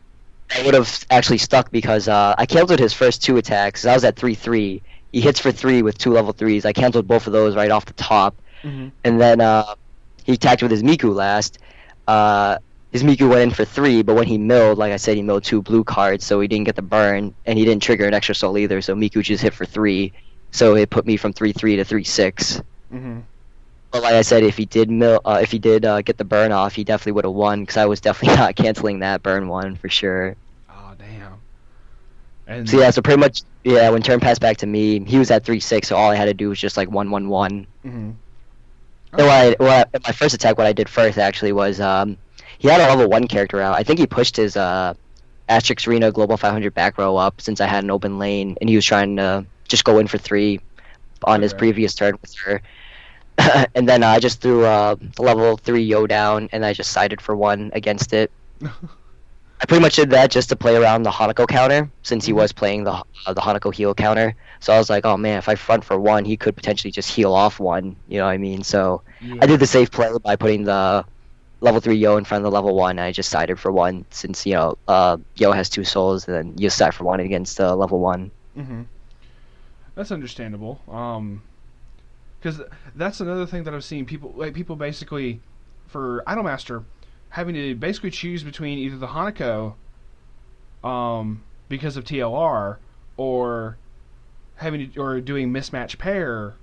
that would have actually stuck because I canceled his first 2 attacks. I was at 3/3. He hits for 3 with 2 level 3s. I canceled both of those right off the top, Hmm. and then he attacked with his Miku last. His Miku went in for 3, but when he milled, like I said, he milled 2 blue cards, so he didn't get the burn, and he didn't trigger an extra soul either, so Miku just hit for 3. So it put me from 3/3 to 3/6. Hmm. But like I said, if he did get the burn off, he definitely would have won, because I was definitely not canceling that burn one for sure. Oh damn. So And yeah, so pretty much, yeah, when turn passed back to me, he was at 3/6, so all I had to do was just like 1/1/1. hmm. Then Okay. my first attack, what I did first actually was he had a level 1 character out. I think he pushed his Asterix Arena Global 500 back row up since I had an open lane, and he was trying to just go in for 3 on his Okay. previous turn with her. And then I just threw the level 3 Yo down, and I just sided for 1 against it. I pretty much did that just to play around the Hanako counter, since he Mhm. was playing the Hanako heal counter. So I was like, oh man, if I front for 1, he could potentially just heal off 1. You know what I mean? So Yeah. I did the safe play by putting the level 3 Yo in front of the level 1. And I just sided for 1 since Yo has 2 souls, and then you side for 1 against level 1. Hmm. That's understandable. Because that's another thing that I've seen people basically for Idolmaster having to basically choose between either the Hanako, because of TLR, or or doing mismatch pair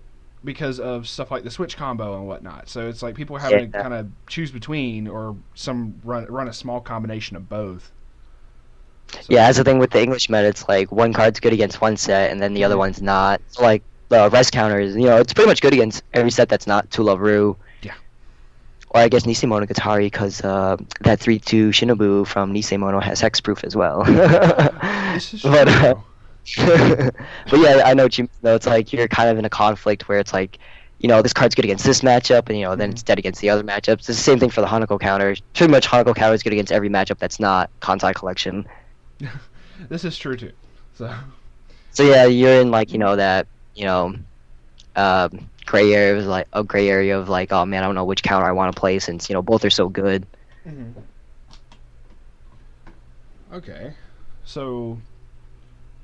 because of stuff like the switch combo and whatnot. So it's like people are having to Yeah. kind of choose between or run a small combination of both. So. Yeah, that's the thing with the English meta. It's like one card's good against one set, and then the other Mhm. one's not. So like the res counters, it's pretty much good against every set that's not Tularu. Yeah. Or I guess Nisei Monogatari, because that 3/2 Shinobu from Nisei Mono has hexproof as well. This is but true. but yeah, I know what you mean. Though. It's like you're kind of in a conflict where it's like, this card's good against this matchup, and then Mhm. it's dead against the other matchups. It's the same thing for the Hanako counter. Pretty much Hanako counter is good against every matchup that's not Kansai Collection. This is true too. So. So yeah, you're in like that gray area of like a gray area of like, oh man, I don't know which counter I want to play since both are so good. Mhm. Okay, so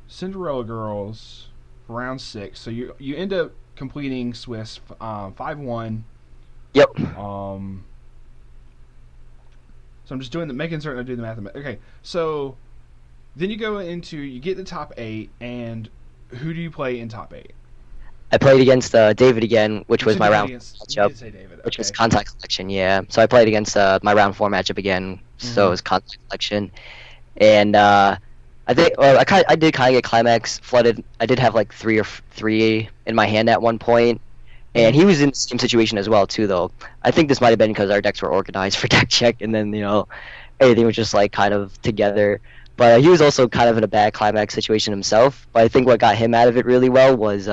Cinderella Girls, round 6. So you end up completing Swiss 5-1. Yep. So I'm just making certain I do the math. Okay, so then you get the top 8, and who do you play in top 8? I played against David again, which You was said my you played round against. You matchup, did say David. which was Okay. Contact Collection. Yeah. So I played against my round 4 matchup again. So it was Contact Collection, and I think I did kind of get climax flooded. I did have like 3 in my hand at one point, and he was in the same situation as well too. Though I think this might have been because our decks were organized for deck check, and then everything was just like kind of together. But he was also kind of in a bad climax situation himself. But I think what got him out of it really well was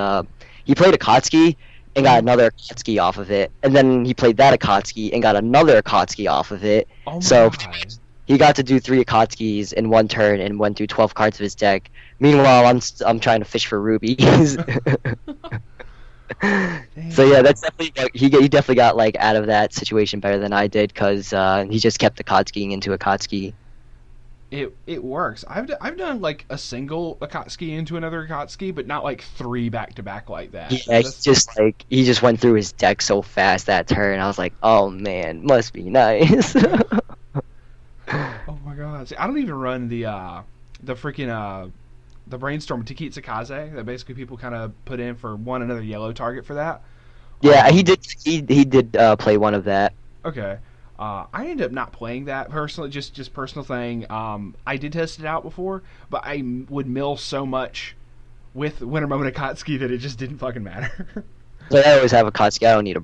he played Akatsuki and got Mhm. another Akatsuki off of it, and then he played that Akatsuki and got another Akatsuki off of it. Oh my So god. he got to do 3 Akatsukis in one turn and went through 12 cards of his deck. Meanwhile, I'm trying to fish for rubies. So yeah, Damn. that's definitely he definitely got like out of that situation better than I did because he just kept Akatsukiing into Akatsuki. It works. I've done like a single Akatsuki into another Akatsuki, but not like three back to back like that. Yeah, That's he just went through his deck so fast that turn. I was like, oh man, must be nice. oh my god. See, I don't even run the freaking the brainstorm Tikitsakaze that basically people kind of put in for one another yellow target for that. Yeah, Um, he did play one of that. okay. I ended up not playing that personally, just personal thing. I did test it out before, but would mill so much with Winter Moment Akatsuki that it just didn't fucking matter. So I always have Akatsuki. I don't need a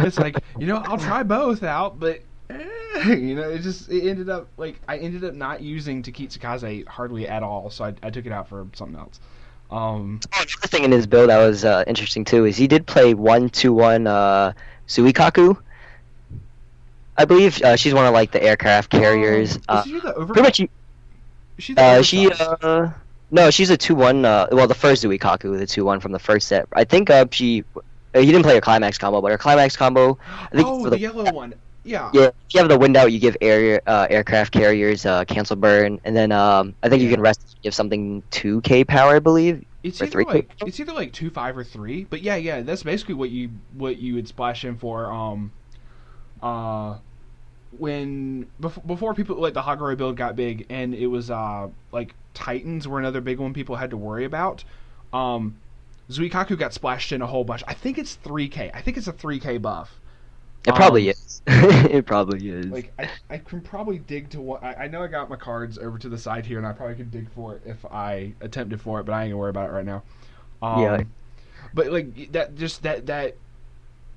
It's brainstormer. like I'll try both out, but it ended up like I ended up not using Takitsakaze hardly at all, so I took it out for something else. Um, Another thing in his build that was interesting too is he did play 1/1 Suikaku. I believe she's one of like the aircraft carriers. is she the over? Pretty much, Is she the she oversized? no, she's a 2/1. Well, the first Zuikaku, the 2/1 from the first set. I think he didn't play her climax combo, but her climax combo, I think Oh, for the the yellow one. Yeah. yeah, if you have the wind out, you give aircraft carriers cancel burn, and then I think you Yeah. can rest give something 2K power, I believe, It's or either 3K. like 2/5 or 3, but yeah, that's basically what you would splash in for. Uh, when before people like the Hagoroy build got big, and it was like Titans were another big one people had to worry about. Um, Zuikaku got splashed in a whole bunch. I think it's 3K. I think it's a 3K buff. It probably Um, is. It probably is. like I can probably dig to what I know. I got my cards over to the side here, and I probably could dig for it if I attempted for it, but I ain't gonna worry about it right now. Yeah. But like that, just that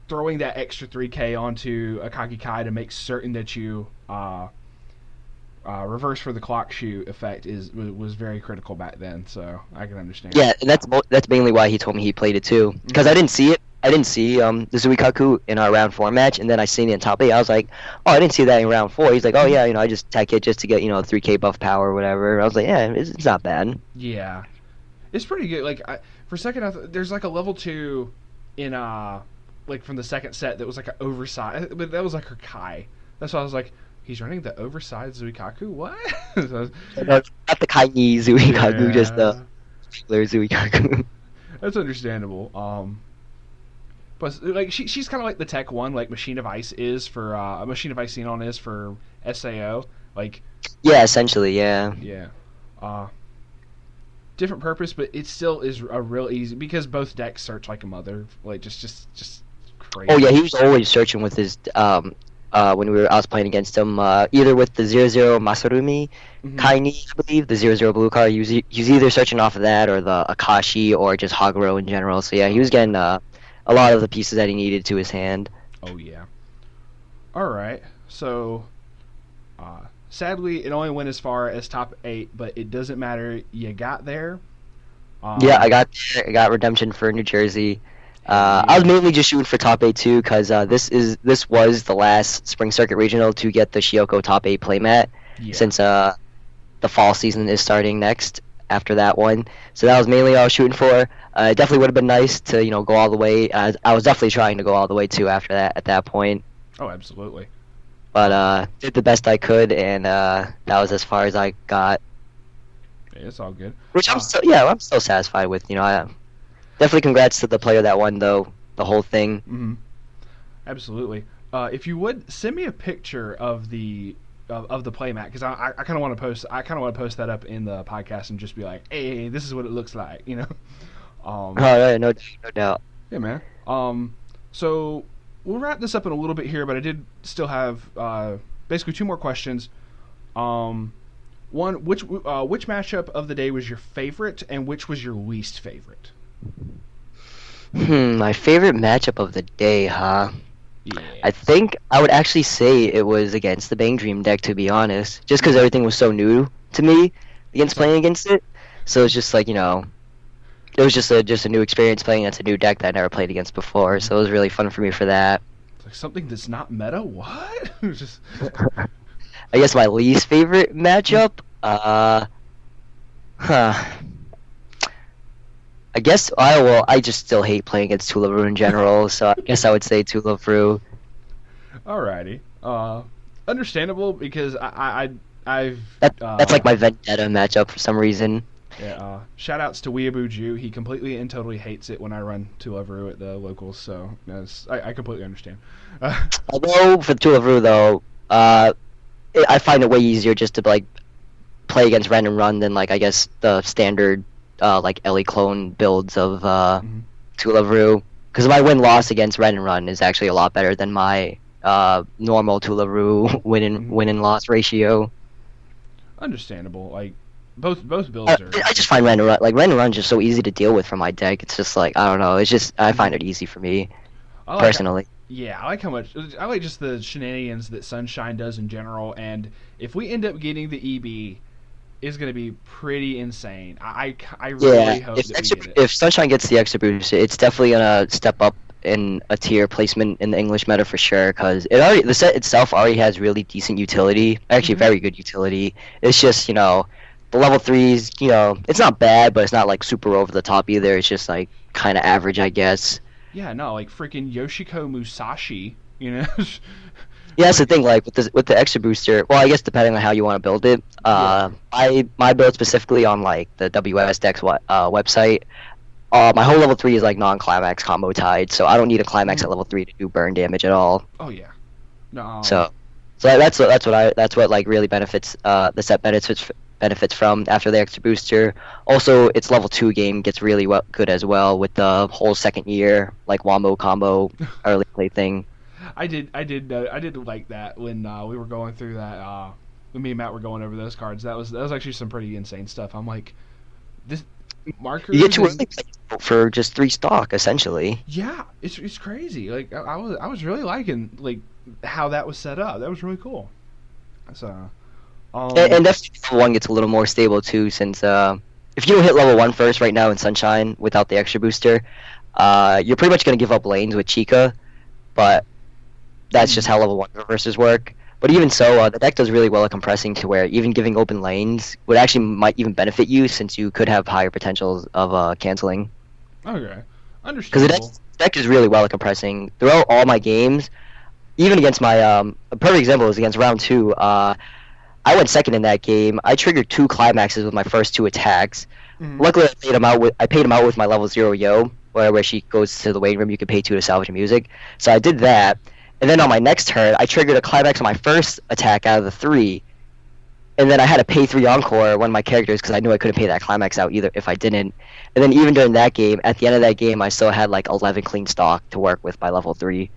throwing that extra 3K onto a Kaki Kai to make certain that you reverse for the clock shoe effect was very critical back then. So I can understand. Yeah, and that's mainly why he told me he played it too. Because I didn't see it. I didn't see the Zuikaku in our round 4 match, and then I seen it in top 8. I was like, oh, I didn't see that in round 4. He's like, oh yeah, I just tech it just to get 3K buff power or whatever. I was like, yeah, it's not bad. Yeah, it's pretty good. Like for a second, there's like a level 2 in like from the second set that was like an oversized, but that was like her Kai. That's why I was like, he's running the oversized Zuikaku. What? So, No, not the Kaini Zuikaku, just the yeah, regular Zuikaku. that's understandable. But like she's kind of like the tech one, like Machine of Ice is for Machine of Ice Xenon is for Sao. Like Yeah, essentially, yeah. yeah, uh, different purpose, but it still is a real easy because both decks search like a mother. Like just Oh yeah, crazy. he was always searching with his when I was playing against him, either with the 0/0 Masarumi Mm-hmm. Kaini, I believe, the 0/0 blue card. He was either searching off of that or the Akashi or just Haguro in general. So yeah, he Oh was getting yeah. a lot of the pieces that he needed to his hand. Oh yeah. All right. So sadly, it only went as far as top 8, but it doesn't matter. You got there. Yeah, Um, I got redemption for New Jersey. Hell I was yeah. mainly just shooting for top 8 too, because this was the last Spring Circuit Regional to get the Shioko top 8 playmat, Yeah. since the fall season is starting next after that one. So that was mainly what I was shooting for. It definitely would have been nice to go all the way. I was definitely trying to go all the way too after that at that point, Oh, absolutely. but did the best I could, and that was as far as I got. Yeah, it's all good. Which Uh, I'm still satisfied with. Definitely congrats to the player that won though the whole thing. mhm. Absolutely. If you would send me a picture of the playmat, because I kind of want to post. I kind of want to post that up in the podcast and just be like, hey, this is what it looks like. Oh yeah, no doubt. Yeah, man. So we'll wrap this up in a little bit here, but I did still have basically 2 more questions. One, which matchup of the day was your favorite, and which was your least favorite? My favorite matchup of the day, huh? I Yes. think I would actually say it was against the Bang Dream deck, to be honest, just because everything was so new to me against So playing against it. So it's just like, it was just a new experience playing against a new deck that I never played against before. mhm. So it was really fun for me for that. It's like something that's not meta. What? Just I guess my least favorite mm, matchup, huh. I guess I just still hate playing against Tularu in general, so I guess I would say Tularu. alrighty. Understandable because I've That's like my vendetta matchup for some reason. yeah. Shout outs to Weeaboo Jew. He completely and totally hates it when I run Tularu at the locals. So yes, I completely understand. Although for Tularu though, I find it way easier just to like play against random run than like I guess the standard like Ellie clone builds of Mhm. Tularu. Because my win loss against random run is actually a lot better than my normal Tularu Mhm. win and loss ratio. Understandable. Like both builds are I just find good. random run just so easy to deal with for my deck. It's just like I don't know. It's just I Mhm. find it easy for me I like personally. Yeah, I like how much I like just the shenanigans that Sunshine does in general. And if we end up getting the EB, is going to be pretty insane. I Yeah, really hope that we get it. if Sunshine gets the extra boost, it's definitely gonna step up in a tier placement in the English meta for sure. Because the set itself already has really decent utility, actually Hmm. very good utility. It's just the level threes, it's not bad, but it's not like super over the top either. It's just like kind of average, I guess. Yeah, no, like freaking Yoshiko Musashi. You know, Yeah, that's the like thing. Like with the extra booster, well, I guess depending on how you want to build it. yeah. My build specifically on like the WS Dex website. My whole level 3 is like non-climax combo tied, so I don't need a climax Mhm. at level 3 to do burn damage at all. Oh yeah. No. So, that's what like really benefits the set benefits from after the extra booster. Also, its level 2 game gets really good as well with the whole second year like wombo combo early play thing. I did like that when we were going through that. When me and Matt were going over those cards, that was actually some pretty insane stuff. I'm like, this You get markers two and early for just 3 stock essentially. yeah, it's crazy. Like I was really liking like how that was set up. That was really cool. So And um definitely level 1 gets a little more stable too since if you don't hit level 1 first right now in Sunshine without the extra booster, you're pretty much going to give up lanes with Chica, but that's just mm, how level 1 reverses work. But even so, the deck does really well at compressing to where even giving open lanes would actually might even benefit you since you could have higher potentials of canceling. okay, Because understandable. the deck is really well at compressing. Throughout all my games, even against my a perfect example is against round 2. I went second in that game. I triggered 2 climaxes with my first 2 attacks. Hmm. Luckily, I paid him out with my level 0 Yo, where she goes to the waiting room. You can pay 2 to salvage music. So I did that. And then on my next turn, I triggered a climax on my first attack out of the 3. And then I had to pay 3 encore one of my characters because I knew I couldn't pay that climax out either if I didn't. And then even during that game, at the end of that game, I still had like 11 clean stock to work with by level 3.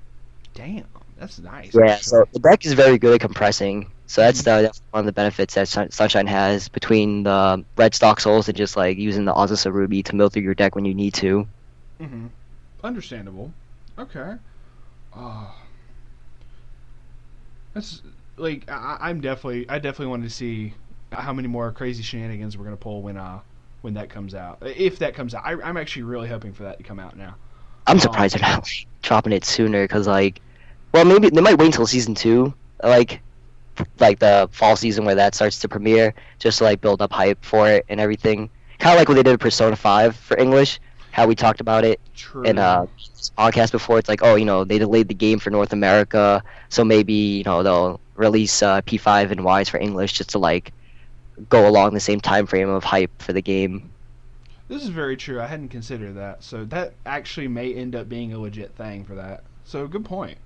Damn, that's nice Yeah, so actually. the deck is very good at compressing. So that's Hmm. definitely one of the benefits that Sunshine has between the red stock souls and just like using the Azusa Ruby to mill through your deck when you need to. Hmm. Understandable. Okay. Oh, that's like I definitely wanted to see how many more crazy shenanigans we're gonna pull when that comes out. If that comes out, I'm actually really hoping for that to come out now. I'm Um. surprised they're not like, dropping it sooner because like, well maybe they might wait until season 2, like the fall season where that starts to premiere, just to like build up hype for it and everything. Kind of like what they did with Persona 5 for English, how we talked about it in True. this podcast before. It's like, oh, they delayed the game for North America, so maybe they'll release P5 and Ys for English just to like go along the same time frame of hype for the game. This is very true. I hadn't considered that. So that actually may end up being a legit thing for that. So good point.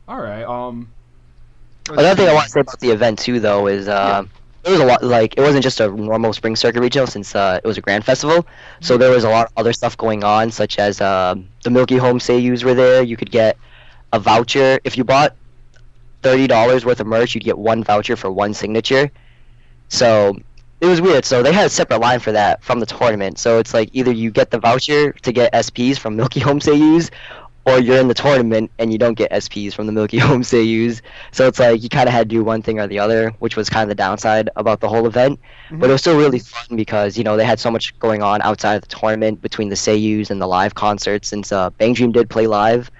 All right. Let's Another thing I want see. to say about the event too, though, is Yeah. there was a lot like it wasn't just a normal spring circuit regional since it was a grand festival, so Yeah. there was a lot of other stuff going on, such as the Milky Home Seiyus were there. You could get a voucher if you bought $30 worth of merch. You'd get one voucher for one signature. So it was weird. So they had a separate line for that from the tournament. So it's like either you get the voucher to get SPs from Milky Home Seiyus, or you're in the tournament and you don't get SPs from the Milky Home Seiyus. So it's like you kind of had to do one thing or the other, which was kind of the downside about the whole event. But Mm-hmm. it was still really fun because, they had so much going on outside of the tournament between the Seiyus and the live concerts, since Bang Dream did play live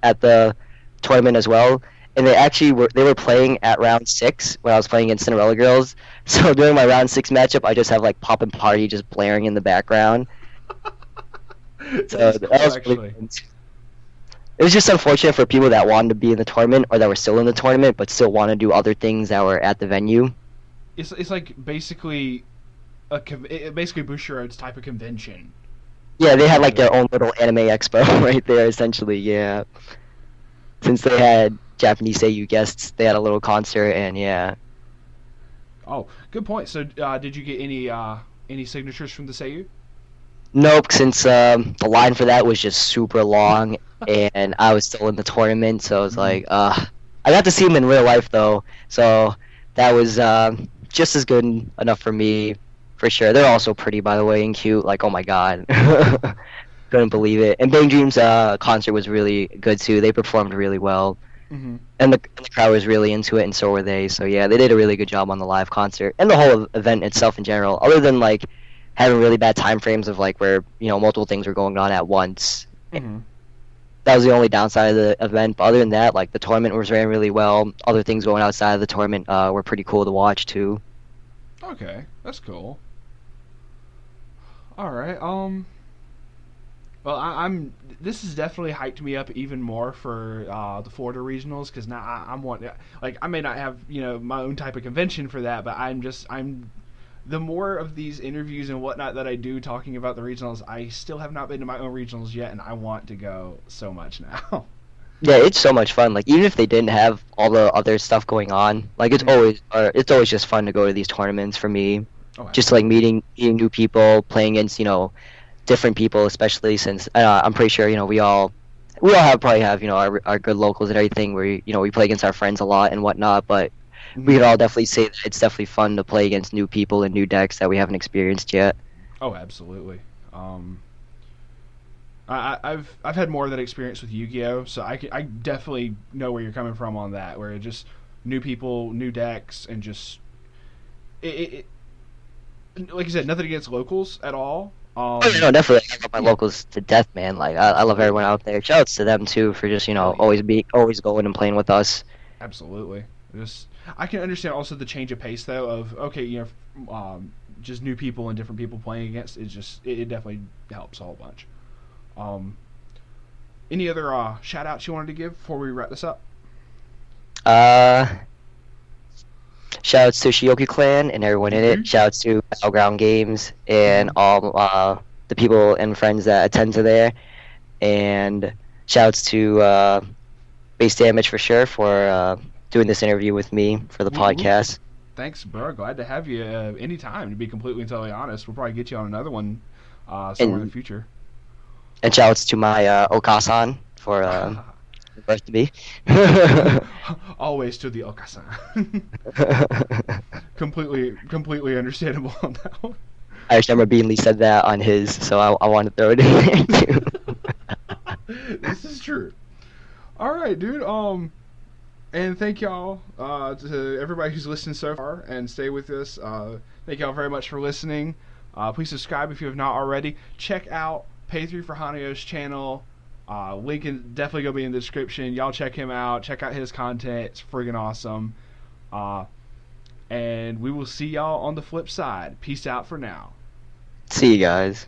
at the tournament as well. And they were playing at round 6 when I was playing against Cinderella Girls. So during my round 6 matchup, I just have like Pop and Party just blaring in the background. That So is that cool, was really actually. fun. It was just unfortunate for people that wanted to be in the tournament or that were still in the tournament but still want to do other things that were at the venue. It's like basically basically Bushiroad's type of convention. Yeah, they had like Really. their own little anime expo right there, essentially. Yeah, since they had Japanese Seiyu guests, they had a little concert, and yeah. Oh, good point. So, did you get any signatures from the Seiyu? Nope, since the line for that was just super long, and I was still in the tournament, so I was Mm-hmm. like, I got to see him in real life though, so that was just as good enough for me, for sure. They're also pretty, by the way, and cute. Like, oh my god, couldn't believe it. And Bang Dream's concert was really good too. They performed really well, Mm-hmm. and the crowd was really into it, and so were they. So yeah, they did a really good job on the live concert and the whole event itself in general. Other than like having really bad time frames of like where multiple things were going on at once. Mm-hmm. That was the only downside of the event. But other than that, like the tournament was ran really well. Other things going outside of the tournament were pretty cool to watch too. Okay, that's cool. All right. Well, I'm. This has definitely hyped me up even more for the Florida regionals because now I'm wanting. Like, I may not have my own type of convention for that, but I'm. The more of these interviews and whatnot that I do talking about the regionals, I still have not been to my own regionals yet, and I want to go so much now. Yeah, it's so much fun. Like even if they didn't have all the other stuff going on, like Mhm. it's always just fun to go to these tournaments for me. Oh, Just like absolutely. meeting new people, playing against different people, especially since I'm pretty sure we all probably have our good locals and everything where we play against our friends a lot and whatnot, but we Mhm. could all definitely say that it's definitely fun to play against new people and new decks that we haven't experienced yet. Oh, absolutely. Um, I've had more of that experience with Yu-Gi-Oh, so I definitely know where you're coming from on that. Where it just new people, new decks, and just like you said, nothing against locals at all. Oh yeah, no, definitely. I love my Yeah, locals to death, man. Like I love absolutely. everyone out there. Shoutouts to them too for just Hell yeah, always going and playing with us. absolutely. Just I can understand also the change of pace though of okay, just new people and different people playing against. It definitely helps a whole bunch. Um, any other shout outs you wanted to give before we wrap this up? Uh, Shoutouts to Shioki Clan and everyone in it. Mm-hmm. Shoutouts to Battleground Games and Mm-hmm. all the people and friends that attend to there. And shoutouts to Base Damage for sure for doing this interview with me for the Whoop, whoop. podcast. Thanks, bro. Glad to have you anytime. To be completely and totally honest, we'll probably get you on another one somewhere in the And future. shoutouts to my Okasan for the birth to be. Always to the Okasan. Completely understandable on that one. I just remember Beanley said that on his, so I want to throw it in there too. This is true. All right, dude. And thank y'all to everybody who's listened so far and stay with us. Thank y'all very much for listening. Please subscribe if you have not already. Check out Pay3 for Hanayo's channel. Link is definitely gonna be in the description. Y'all check him out. Check out his content. It's friggin' awesome. Uh, and we will see y'all on the flip side. Peace out for now. See you guys.